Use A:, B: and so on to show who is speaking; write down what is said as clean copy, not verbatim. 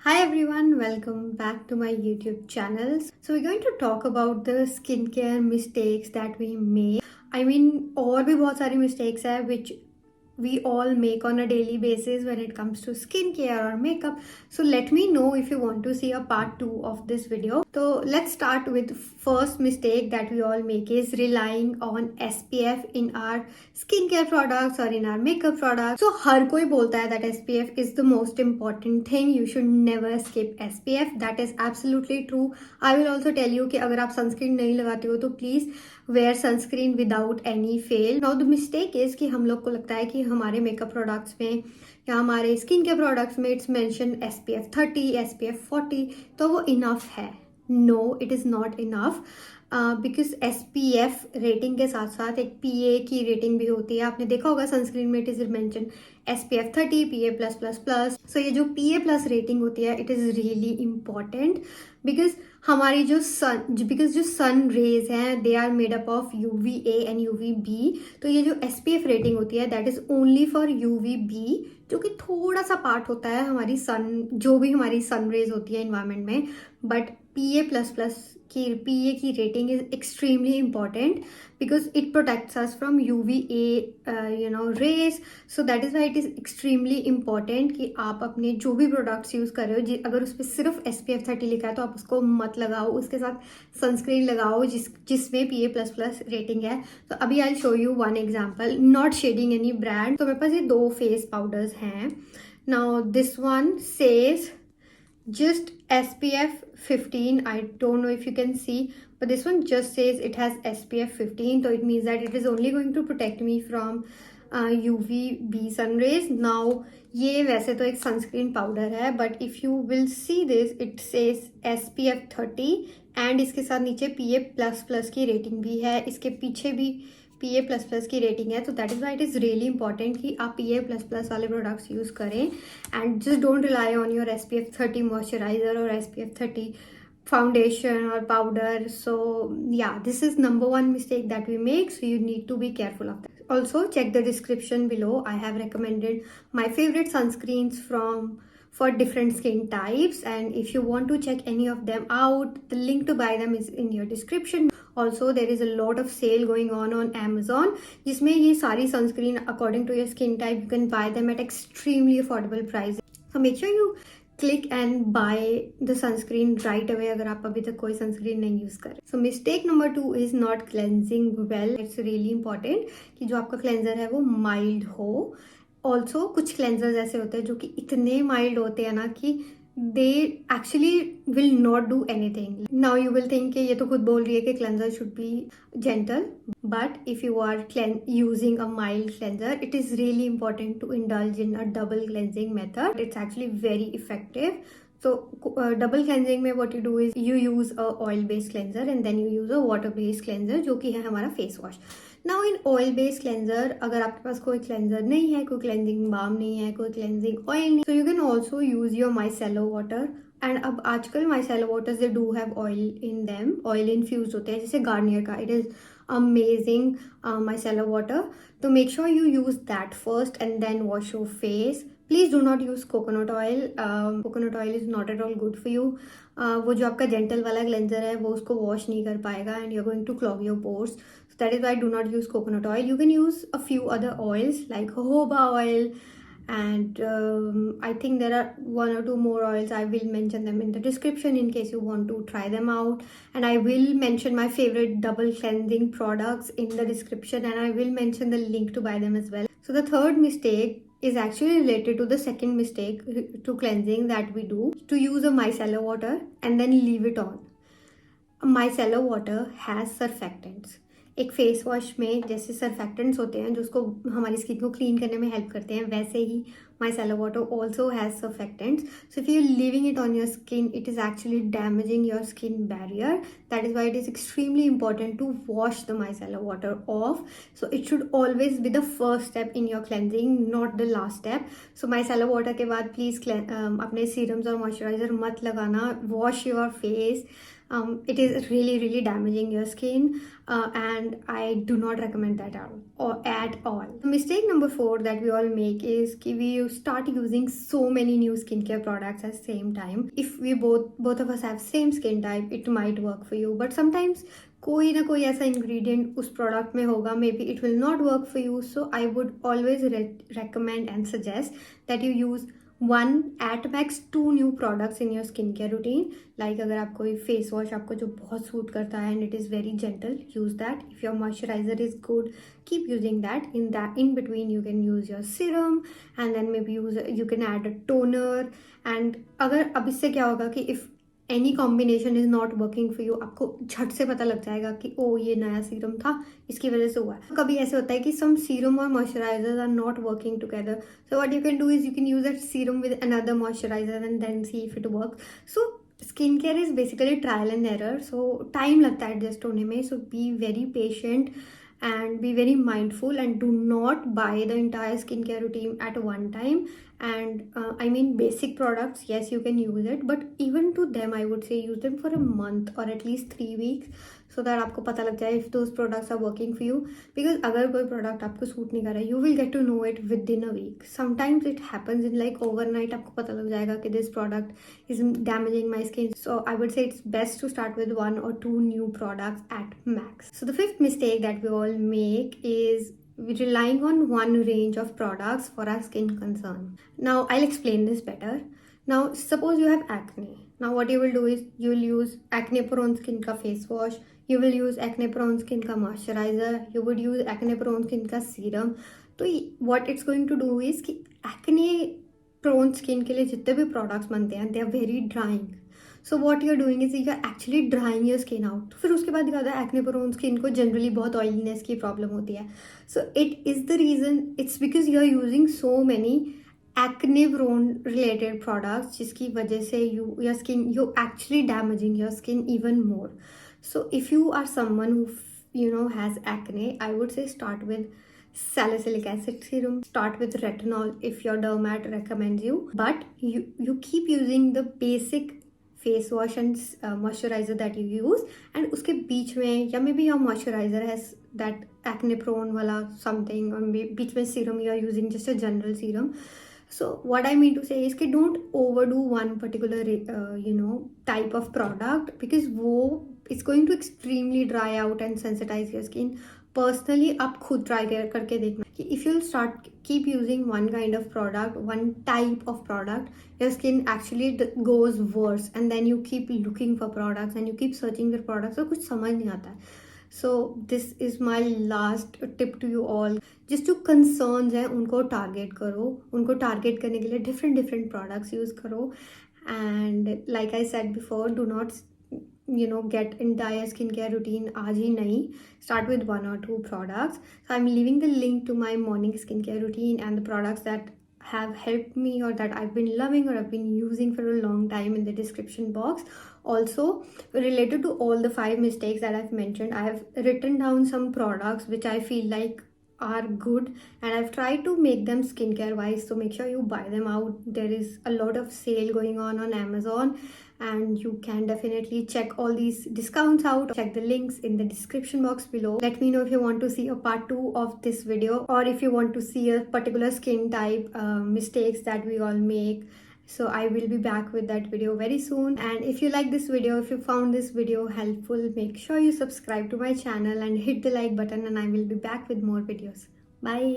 A: Hi everyone, welcome back to my YouTube channel. So we're going to talk about the skincare mistakes that we make. और भी बहुत सारी mistakes है which we all make on a daily basis when it comes to skincare or makeup. So let me know if you want to see a part 2 of this video. So let's start with first mistake that we all make is relying on SPF in our skincare products or in our makeup products. So हर कोई बोलता है that SPF is the most important thing. You should never skip SPF. That is absolutely true. I will also tell you कि अगर आप sunscreen नहीं लगाते हो तो please wear sunscreen without any fail. Now the mistake is कि हम लोग को लगता है कि हमारे मेकअप प्रोडक्ट्स में या हमारे स्किन के प्रोडक्ट्स में इट्स मेंशन SPF 30, SPF 40 तो वो इनफ है. No it is not enough because SPF rating के साथ साथ एक PA की रेटिंग भी होती है. आपने देखा होगा सनस्क्रीन में it is mention SPF 30 PA+++. So ये जो PA+ रेटिंग होती है it is really important because हमारी जो सन रेज हैं they are made up of UVA and UVB. तो ये जो SPF रेटिंग होती है that is only for UVB जो कि थोड़ा सा पार्ट होता है हमारी जो भी हमारी सन रेज होती है इन्वायरमेंट में. बट PA की rating is extremely important because it protects us from UVA rays. So that is why it is extremely important कि आप अपने जो भी प्रोडक्ट्स यूज़ कर रहे हो अगर उस पर सिर्फ SPF 30 लिखा है तो आप उसको मत लगाओ. उसके साथ सनस्क्रीन लगाओ जिसमें PA++ रेटिंग है. तो अभी I show you one example, not shading any brand. तो मेरे पास ये 2 फेस पाउडर्स हैं. Now this one says just SPF 15. I don't know if you can see, but this one just says it has SPF 15, so it means that it is only going to protect me from UVB sun rays. Now ये वैसे तो एक sunscreen powder है but if you will see this it says SPF 30 and इसके साथ नीचे PA++ की rating भी है. इसके पीछे भी PA++ की रेटिंग है. तो that is why it is really important कि आप PA++ वाले प्रोडक्ट्स यूज़ करें and just don't rely on your SPF 30 moisturiser और SPF 30 foundation or powder. So yeah, this is number one mistake that we make, so you need to be careful of that. Also check the description below. I have recommended my favorite sunscreens for different skin types, and if you want to check any of them out, the link to buy them is in your description. Also there is a lot of sale going on Amazon जिसमें ये सारी sunscreen according to your skin type you can buy them at extremely affordable prices. So make sure you click and buy the sunscreen right away अगर आप अभी तक कोई sunscreen नहीं use कर. So mistake number 2 is not cleansing well. It's really important कि जो आपका cleanser है वो mild हो. Also कुछ cleansers ऐसे होते हैं जो कि इतने mild होते हैं ना कि they actually will not do anything. Now you will think कि ये तो खुद बोल रही है कि cleanser should be gentle, but if you are using a mild cleanser, it is really important to indulge in a double cleansing method. It's actually very effective. So double cleansing में what you do is you use a oil based cleanser and then you use a water based cleanser जो कि है हमारा face wash. Now in oil based cleanser अगर आपके पास कोई cleanser नहीं है, कोई cleansing balm नहीं है, कोई cleansing oil नहीं, so you can also use your micellar water. And अब आजकल micellar waters they do have oil in them, oil infused होते हैं जैसे गार्नियर का. It is amazing micellar water. तो make sure you use that first and then wash your face. Please do not use coconut oil. Coconut oil is not at all good for you. वो जो आपका gentle वाला cleanser है वो उसको wash नहीं कर पाएगा and you are going to clog your pores. So that is why do not use coconut oil. You can use a few other oils like jojoba oil and I think there are 1 or 2 more oils. I will mention them in the description in case you want to try them out, and I will mention my favorite double cleansing products in the description and I will mention the link to buy them as well. So the third mistake is actually related to the second mistake to cleansing that we do, to use a micellar water and then leave it on. A micellar water has surfactants. एक face wash में जैसे surfactants होते हैं जो उसको हमारी skin को clean करने में हेल्प करते हैं, वैसे ही micellar water also has surfactants. So if you're leaving it on your skin, it is actually damaging your skin barrier. That is why it is extremely important to wash the micellar water off. So it should always be the first step in your cleansing, not the last step. So micellar water के बाद please अपने serums और moisturizer मत लगाना. Wash your face It is really damaging your skin, and I do not recommend that at all. Mistake number 4 that we all make is कि we start using so many new skincare products at the same time. If we both of us have same skin type, it might work for you, but sometimes कोई ना कोई ऐसा ingredient उस product में होगा, maybe it will not work for you. So I would always recommend and suggest that you use one at max 2 new products in your skincare routine. Like अगर आप कोई फेस वॉश आपको जो बहुत suit करता है and it is very gentle, use that. If your moisturizer is good, keep using that. In between you can use your serum, and then maybe you can add a toner. And अगर अब इससे क्या होगा कि if any combination is not working for you, आपको झट से पता लग जाएगा कि ओ ये नया सीरम था, इसकी वजह से हुआ है. कभी ऐसे होता है कि सम सीरम और moisturisers are not working together, so what you can do is you can use that serum with another moisturiser and then see if it works. So skin care is basically trial and error, so time लगता है adjust होने में. So be very patient and be very mindful and do not buy the entire skincare routine at one time. And I mean, basic products, yes, you can use it, but even to them I would say use them for a month or at least 3 weeks, so that आपको पता लग जाए if those products are working for you. Because अगर कोई product आपको suit नहीं कर रहा है, you will get to know it within a week. Sometimes it happens in like overnight, आपको पता लग जाएगा कि this product is damaging my skin. So I would say it's best to start with 1 or 2 new products at max. So the 5th mistake that we all make is relying on one range of products for our skin concern. Now I'll explain this better. Now suppose you have acne. Now what you will do is you will use acne prone skin ka face wash, you will use acne prone skin ka moisturizer, you would use acne prone skin ka serum. तो what it's going to do is कि acne prone skin के लिए जितने भी products बनते हैं they are very drying. So what you are doing is you are actually drying your skin out. फिर उसके बाद क्या होता है, एक्ने प्रोन स्किन को जनरली बहुत ऑयलीनेस की प्रॉब्लम होती है. So it is the reason, it's because you are using so many acne prone related products, जिसकी वजह से your skin you actually damaging your skin even more. So if you are someone who has acne, I would say start with salicylic acid serum, start with retinol if your dermat recommends you, but you keep using the basic face wash and moisturiser that you use, and उसके बीच में या maybe your moisturiser has that acne prone वाला something, और बीच में serum you are using just a general serum. So what I mean to say is कि don't overdo one particular type of product, because वो it's going to extremely dry out and sensitize your skin. Personally आप खुद try करके देखना कि if you start keep using one kind of product, one type of product, your skin actually goes worse, and then you keep looking for products and you keep searching for products, और कुछ समझ नहीं आता है. So this is my last tip to you all. जिस जो concerns हैं उनको टारगेट करो, उनको टारगेट करने के लिए डिफरेंट प्रोडक्ट्स यूज़ करो. And like I said before, do not get entire skincare routine आज ही नहीं, start with 1 or 2 products. So I'm leaving the link to my morning skincare routine and the products that have helped me or that I've been loving or I've been using for a long time in the description box. Also, related to all the 5 mistakes that I've mentioned, I have written down some products which I feel like are good, and I've tried to make them skincare wise, so make sure you buy them out. There is a lot of sale going on Amazon, and you can definitely check all these discounts out. Check the links in the description box below. Let me know if you want to see a part 2 of this video, or if you want to see a particular skin type mistakes that we all make. So I will be back with that video very soon. And if you like this video, if you found this video helpful, make sure you subscribe to my channel and hit the like button, and I will be back with more videos. Bye.